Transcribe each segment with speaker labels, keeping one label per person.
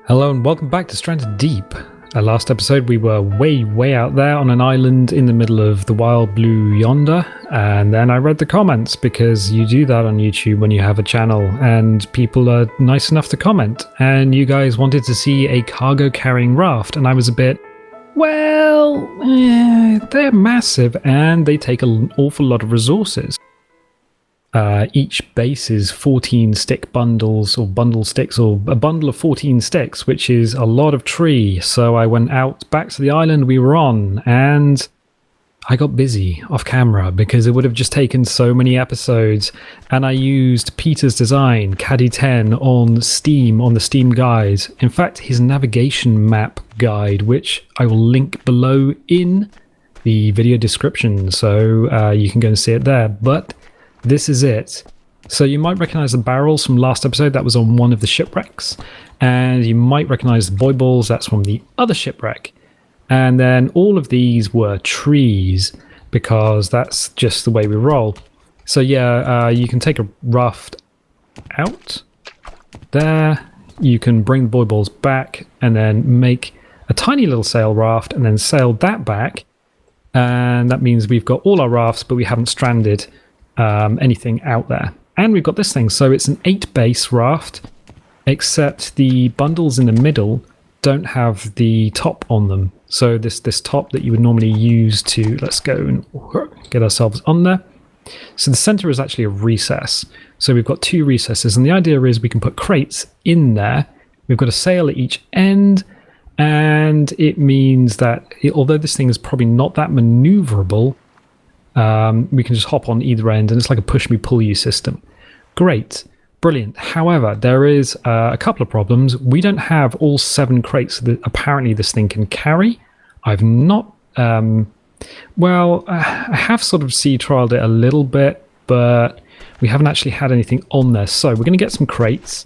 Speaker 1: Hello and welcome back to Stranded Deep. Last episode we were way out there on an island in the middle of the wild blue yonder, and then I read the comments because you do that on YouTube when you have a channel and people are nice enough to comment, and you guys wanted to see a cargo carrying raft, and I was a bit, well, they're massive and they take an awful lot of resources. Each base is 14 stick bundles or bundle sticks, or a bundle of 14 sticks, which is a lot of tree. So I went out back to the island we were on and I got busy off camera because it would have just taken so many episodes, and I used Peter's design, Caddy 10, on Steam, on the Steam guide. In fact, his navigation map guide, which I will link below in the video description, so you can go and see it there. But this is it. So you might recognize the barrels from last episode. That was on one of the shipwrecks. And you might recognize the boy balls. That's from the other shipwreck. And then all of these were trees because that's just the way we roll. So yeah, you can take a raft out there. You can bring the boy balls back and then make a tiny little sail raft and then sail that back. And that means we've got all our rafts, but we haven't stranded anything out there. And we've got this thing, so it's an 8 base raft, except the bundles in the middle don't have the top on them. So this top that you would normally use to, let's go and get ourselves on there. So the center is actually a recess. So we've got 2 recesses, and the idea is we can put crates in there. We've got a sail at each end, and it means that although this thing is probably not that maneuverable, we can just hop on either end, and it's like a push me pull you system. Great, brilliant. However, there is a couple of problems. We don't have all 7 crates that apparently this thing can carry. I've not I have sort of sea trialed it a little bit, but we haven't actually had anything on there. So we're going to get some crates.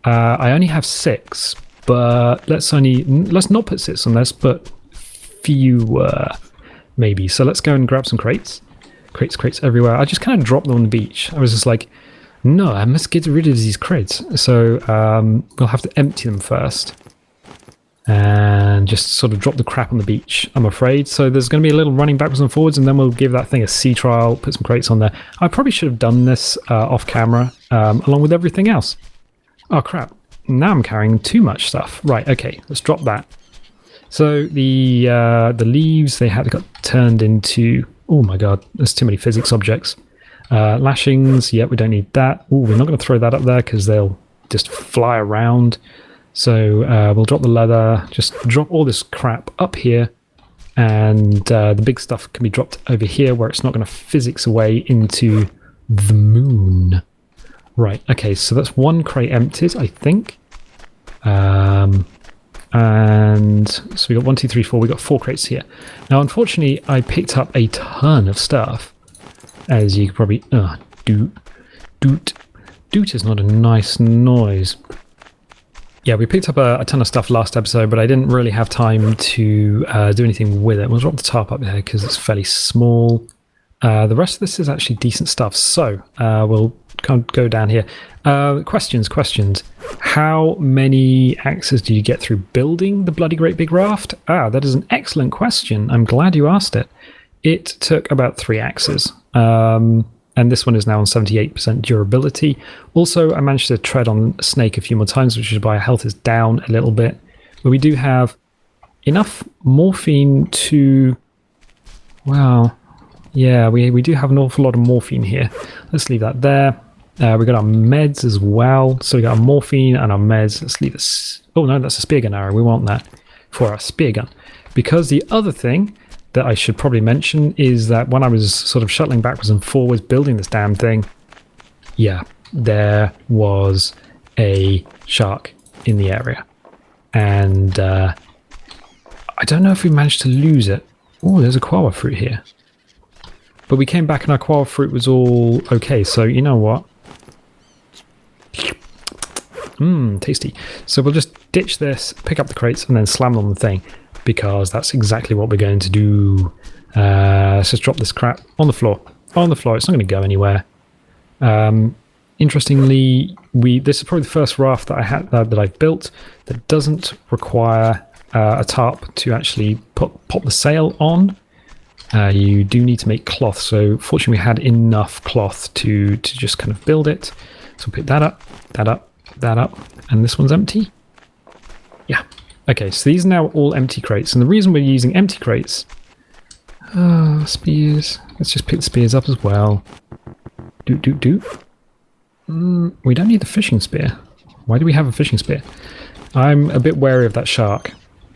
Speaker 1: I only have 6, but let's not put 6 on this, but fewer maybe. So let's go and grab some crates. Crates everywhere. I just kind of dropped them on the beach. I was just like, no, I must get rid of these crates. So we'll have to empty them first and just sort of drop the crap on the beach, I'm afraid. So there's going to be a little running backwards and forwards, and then we'll give that thing a sea trial, put some crates on there. I probably should have done this off camera along with everything else. Oh crap, now I'm carrying too much stuff. Right, okay, let's drop that. So the leaves, they got turned into, oh my god, there's too many physics objects. Lashings, yeah, we don't need that. Oh, we're not going to throw that up there because they'll just fly around. So we'll drop the leather, just drop all this crap up here, and the big stuff can be dropped over here where it's not going to physics away into the moon. Right, okay, so that's 1 crate emptied, I think. And so we got 1, 2, 3, 4. We got 4 crates here. Now, unfortunately, I picked up a ton of stuff, as you could probably doot is not a nice noise. Yeah, we picked up a ton of stuff last episode, but I didn't really have time to do anything with it. We'll drop the tarp up there because it's fairly small. The rest of this is actually decent stuff. So we'll kind of go down here. Questions. How many axes do you get through building the bloody great big raft? That is an excellent question. I'm glad you asked it. It took about 3 axes. And this one is now on 78% durability. Also, I managed to tread on Snake a few more times, which is why our health is down a little bit. But we do have enough morphine to... Well, yeah, we do have an awful lot of morphine here. Let's leave that there. We got our meds as well. So we got our morphine and our meds. Let's leave this. Oh no, that's a spear gun arrow. We want that for our spear gun. Because the other thing that I should probably mention is that when I was sort of shuttling backwards and forwards building this damn thing, yeah, there was a shark in the area. And I don't know if we managed to lose it. Oh, there's a koala fruit here. But we came back and our koala fruit was all okay. So you know what? Tasty. So we'll just ditch this, pick up the crates, and then slam them on the thing, because that's exactly what we're going to do. Let's just drop this crap on the floor. On the floor. It's not going to go anywhere. interestingly, this is probably the first raft that I had that I've built that doesn't require a tarp to actually pop the sail on. You do need to make cloth, so fortunately we had enough cloth to just kind of build it. So we'll pick that up, that up, that up, and this one's empty. Yeah. Okay, so these are now all empty crates, and the reason we're using empty crates... spears. Let's just pick the spears up as well. We don't need the fishing spear. Why do we have a fishing spear? I'm a bit wary of that shark,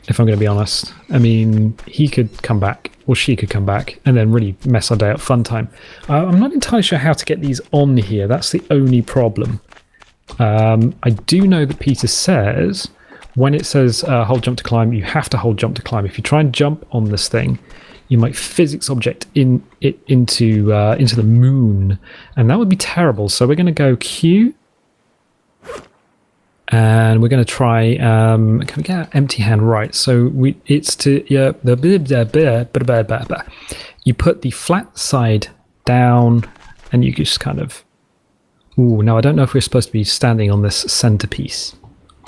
Speaker 1: if I'm going to be honest. I mean, he could come back, or she could come back, and then really mess our day up fun time. I'm not entirely sure how to get these on here. That's the only problem. I do know that Peter says... when it says hold jump to climb, you have to hold jump to climb. If you try and jump on this thing, you might physics object into the moon, and that would be terrible. So we're going to go Q, and we're going to try. Can we get our empty hand right? So it's to you put the flat side down, and you just kind of. Ooh, now I don't know if we're supposed to be standing on this centerpiece.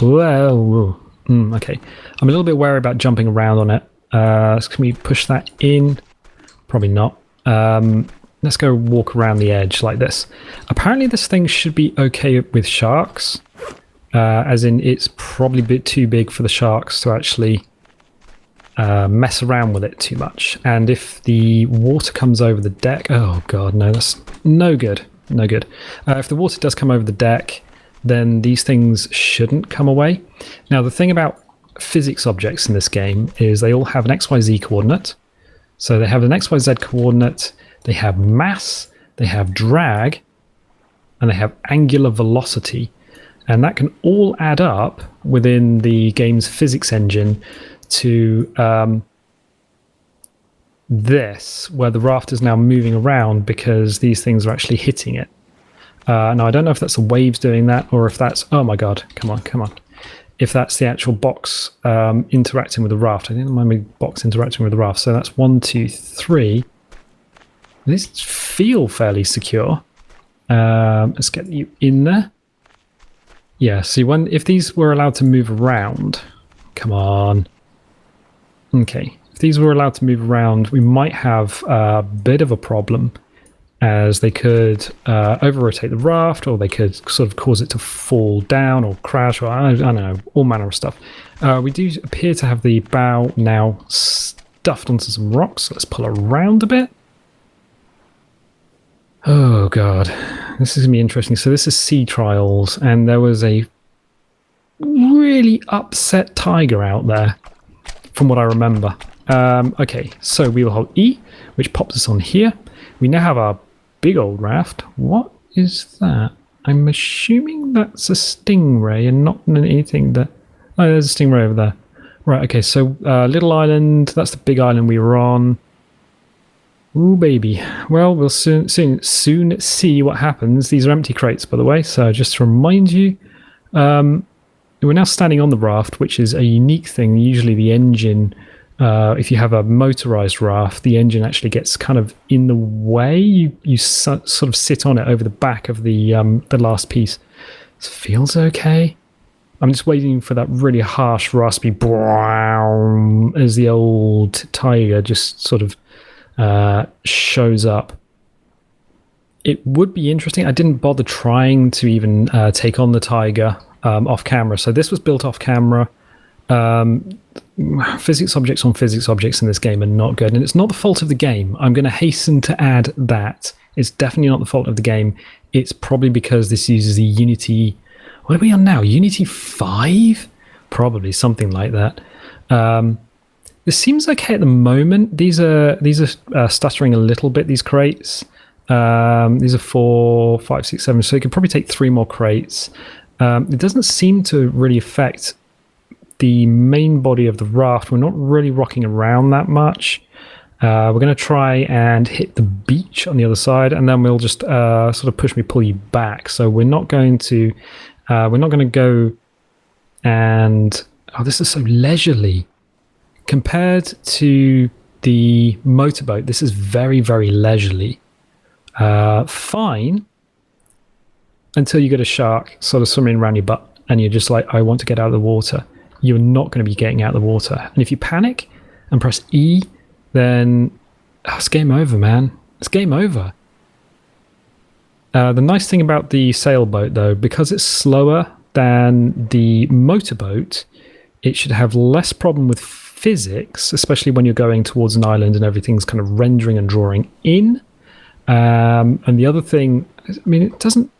Speaker 1: Whoa. Okay. I'm a little bit wary about jumping around on it. Can we push that in? Probably not. Let's go walk around the edge like this. Apparently this thing should be okay with sharks. As in it's probably a bit too big for the sharks to actually mess around with it too much. And if the water comes over the deck... Oh god, no, that's no good. No good. If the water does come over the deck... then these things shouldn't come away. Now, the thing about physics objects in this game is they all have an XYZ coordinate. So they have an XYZ coordinate, they have mass, they have drag, and they have angular velocity. And that can all add up within the game's physics engine to this, where the raft is now moving around because these things are actually hitting it. Now, I don't know if that's the waves doing that or if that's... Oh my god, come on. If that's the actual box interacting with the raft. I didn't mind my box interacting with the raft. So that's 1, 2, 3. These feel fairly secure. Let's get you in there. Yeah, see, if these were allowed to move around... Come on. Okay, if these were allowed to move around, we might have a bit of a problem. As they could over-rotate the raft, or they could sort of cause it to fall down or crash, or I don't know, all manner of stuff. We do appear to have the bow now stuffed onto some rocks. So let's pull around a bit. Oh god, this is going to be interesting. So this is sea trials, and there was a really upset tiger out there, from what I remember. Okay, so we will hold E, which pops us on here. We now have our big old raft. What is that? I'm assuming that's a stingray and not anything that... Oh, there's a stingray over there. Right, okay, so little island, that's the big island we were on. Ooh, baby. Well, we'll soon see what happens. These are empty crates, by the way, so just to remind you, we're now standing on the raft, which is a unique thing. Usually the engine... if you have a motorized raft, the engine actually gets kind of in the way. You sort of sit on it over the back of the last piece. This feels okay. I'm just waiting for that really harsh, raspy brown as the old tiger just sort of shows up. It would be interesting. I didn't bother trying to even take on the tiger off camera. So this was built off camera. Physics objects on physics objects in this game are not good, and it's not the fault of the game. I'm going to hasten to add that it's definitely not the fault of the game. It's probably because this uses the Unity... What are we on now? Unity 5? Probably something like that. This seems okay at the moment. These are stuttering a little bit, these crates. These are 4, 5, 6, 7, so you could probably take 3 more crates. It doesn't seem to really affect the main body of the raft. We're not really rocking around that much. We're going to try and hit the beach on the other side, and then we'll just sort of pull you back. So we're not going to go and... Oh, this is so leisurely. Compared to the motorboat, this is very, very leisurely. Fine. until you get a shark sort of swimming around your butt and you're just like, I want to get out of the water, you're not going to be getting out of the water. And if you panic and press E, then it's game over, man. It's game over. The nice thing about the sailboat, though, because it's slower than the motorboat, it should have less problem with physics, especially when you're going towards an island and everything's kind of rendering and drawing in. And the other thing, I mean, it doesn't...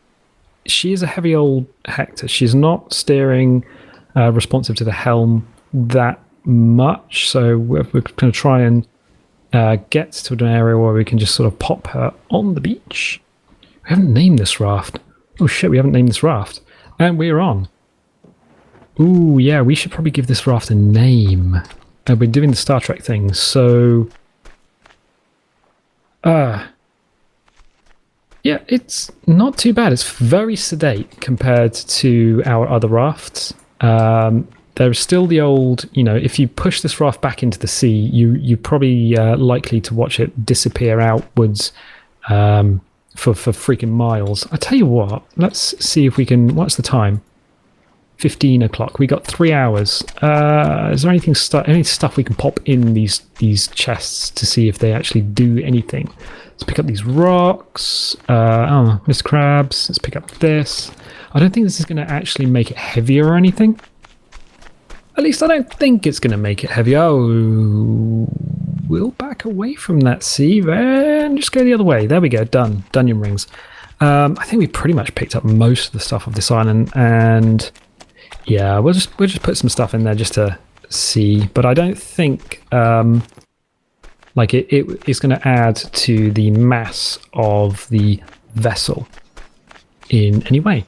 Speaker 1: She is a heavy old Hector. She's not steering responsive to the helm that much, so we're going to try and get to an area where we can just sort of pop her on the beach. We haven't named this raft. Oh shit, we haven't named this raft. And we're on. Ooh, yeah, we should probably give this raft a name. We're doing the Star Trek thing, so... yeah, it's not too bad. It's very sedate compared to our other rafts. There's still the old, if you push this raft back into the sea, you're probably likely to watch it disappear outwards for freaking miles. I tell you what, let's see if we can... What's the time? 15 o'clock. We got 3 hours. Is there any stuff we can pop in these chests to see if they actually do anything? Let's pick up these rocks. Mr. Krabs. Let's pick up this. I don't think this is going to actually make it heavier or anything. At least I don't think it's going to make it heavier. Oh, we'll back away from that sea and just go the other way. There we go. Done. Dungeon rings. I think we pretty much picked up most of the stuff of this island, and yeah, we'll just put some stuff in there just to see. But I don't think it's going to add to the mass of the vessel in any way.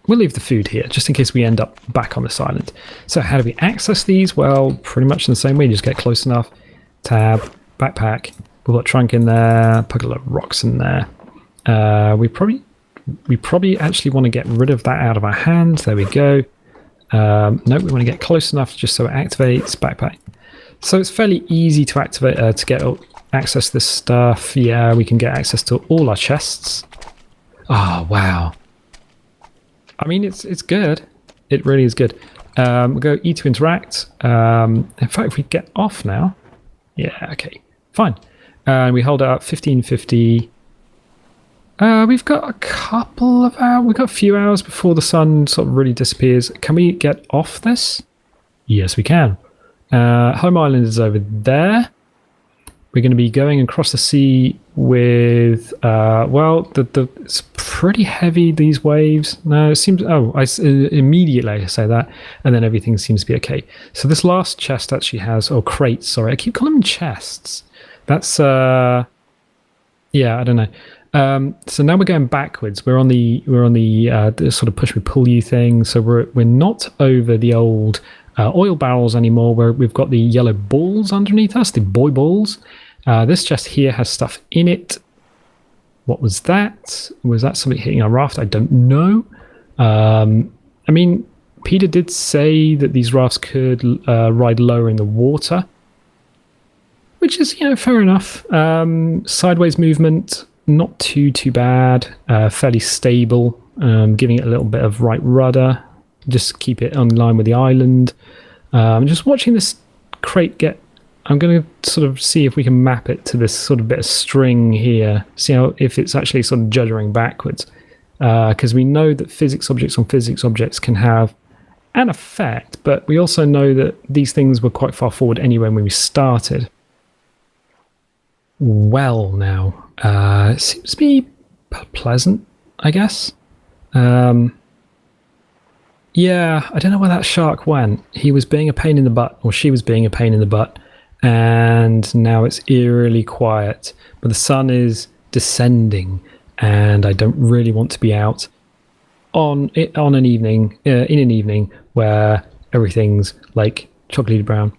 Speaker 1: We'll leave the food here, just in case we end up back on this island. So how do we access these? Well, pretty much in the same way. You just get close enough. Tab, backpack. We've got trunk in there. Put a lot of rocks in there. We probably actually want to get rid of that out of our hands. There we go. No, we want to get close enough just so it activates. Backpack. So it's fairly easy to activate to get access to this stuff. Yeah, we can get access to all our chests. Oh, wow. I mean, it's good. It really is good. We'll go E to interact. In fact, if we get off now. Yeah, okay. Fine. And we hold out 1550. We've got a couple of hours. We've got a few hours before the sun sort of really disappears. Can we get off this? Yes, we can. Home Island is over there. We're going to be going across the sea with, it's pretty heavy, these waves. No, it seems, immediately I say that, and then everything seems to be okay. So this last chest actually has, crates, sorry. I keep calling them chests. That's, I don't know. So now we're going backwards. We're on the sort of push me pull you thing. So we're not over the old oil barrels anymore, where we've got the yellow balls underneath us, the boy balls. This chest here has stuff in it. What was that? Was that something hitting our raft? I don't know. I mean, Peter did say that these rafts could ride lower in the water, which is, fair enough. Sideways movement, not too bad. Fairly stable. Giving it a little bit of right rudder. Just keep it on line with the island. Just watching this crate get... I'm going to sort of see if we can map it to this sort of bit of string here. See if it's actually sort of juddering backwards. Because we know that physics objects on physics objects can have an effect, but we also know that these things were quite far forward anyway when we started. Well, now, it seems to be pleasant, I guess. Yeah, I don't know where that shark went. He was being a pain in the butt, or she was being a pain in the butt, and now it's eerily quiet. But the sun is descending, and I don't really want to be out on an evening, in an evening where everything's like chocolatey brown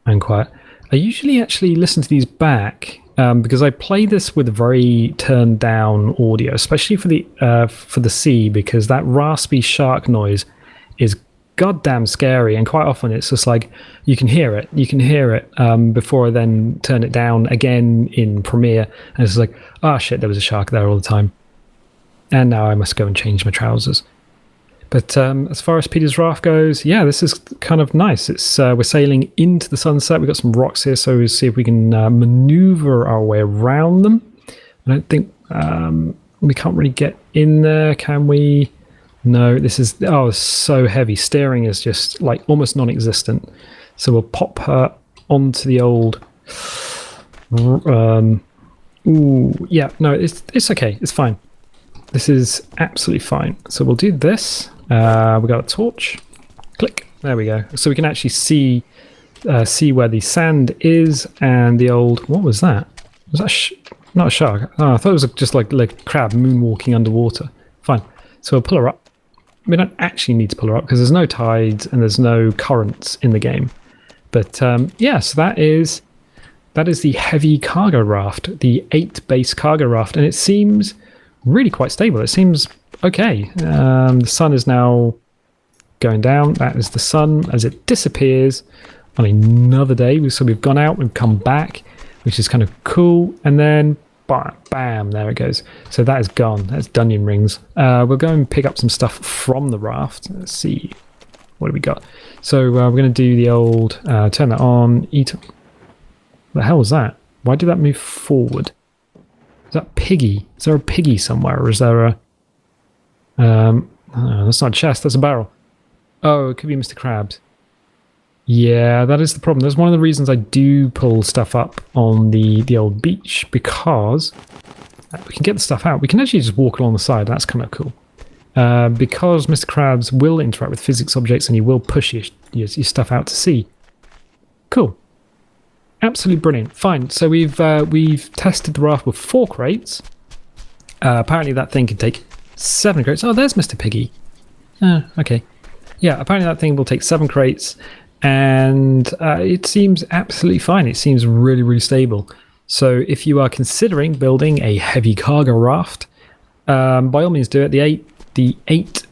Speaker 1: and quiet. I usually actually listen to these back because I play this with very turned down audio, especially for the sea, because that raspy shark noise is goddamn scary, and quite often it's just like you can hear it before I then turn it down again in Premiere, and it's like, oh shit, there was a shark there all the time. And now I must go and change my trousers. But as far as Peter's Raft goes, yeah, this is kind of nice. It's we're sailing into the sunset. We've got some rocks here, so we'll see if we can maneuver our way around them. I don't think we can't really get in there, can we? No, this is so heavy. Steering is just like almost non-existent. So we'll pop her onto the old. Yeah, no, it's okay. It's fine. This is absolutely fine. So we'll do this. We got a torch. Click. There we go. So we can actually see where the sand is and the old. What was that? Was that not a shark? Oh, I thought it was just like a crab moonwalking underwater. Fine. So we'll pull her up. We don't actually need to pull her up because there's no tides and there's no currents in the game. But yeah, so that is the heavy cargo raft, the 8 base cargo raft, and it seems really quite stable. It seems okay. The sun is now going down. That is the sun as it disappears on another day. So we've gone out, we've come back, which is kind of cool, and then bam, there it goes. So that is gone. That's Dunyan rings. We'll go and pick up some stuff from the raft. Let's see. What do we got? So we're going to do the old turn that on, eat. What the hell was that? Why did that move forward? Is that piggy? Is there a piggy somewhere, or is there a that's not a chest, that's a barrel. Oh, it could be Mr. Krabs. Yeah, that is the problem. That's one of the reasons I do pull stuff up on the old beach, because we can get the stuff out. We can actually just walk along the side. That's kind of cool. Because Mr. Krabs will interact with physics objects and he will push your stuff out to sea. Cool. Absolutely brilliant. Fine. So we've tested the raft with 4 crates. Apparently that thing can take 7 crates. Oh, there's Mr. Piggy. Okay. Yeah, apparently that thing will take 7 crates, and it seems absolutely fine. It seems really, really stable. So if you are considering building a heavy cargo raft, by all means do it. The 8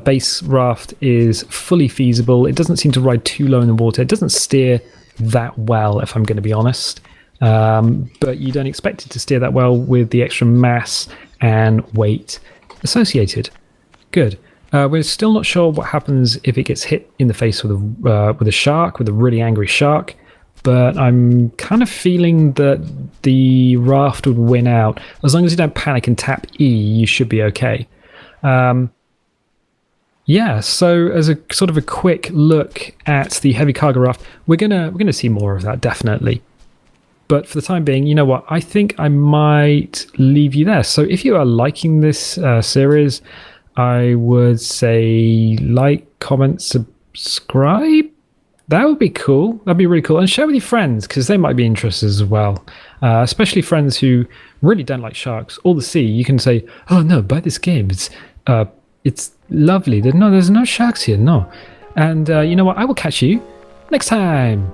Speaker 1: base raft is fully feasible. It doesn't seem to ride too low in the water. It doesn't steer that well, if I'm going to be honest. But you don't expect it to steer that well with the extra mass and weight associated. Good. We're still not sure what happens if it gets hit in the face with a shark, with a really angry shark. But I'm kind of feeling that the raft would win out. As long as you don't panic and tap E, you should be okay. Yeah, so as a sort of a quick look at the heavy cargo raft, we're gonna see more of that, definitely. But for the time being, you know what? I think I might leave you there. So if you are liking this series, I would say like, comment, subscribe. That would be cool. That'd be really cool. And share with your friends, because they might be interested as well. Especially friends who really don't like sharks or the sea. You can say, oh no, buy this game. It's lovely. There's no sharks here, no. And you know what? I will catch you next time.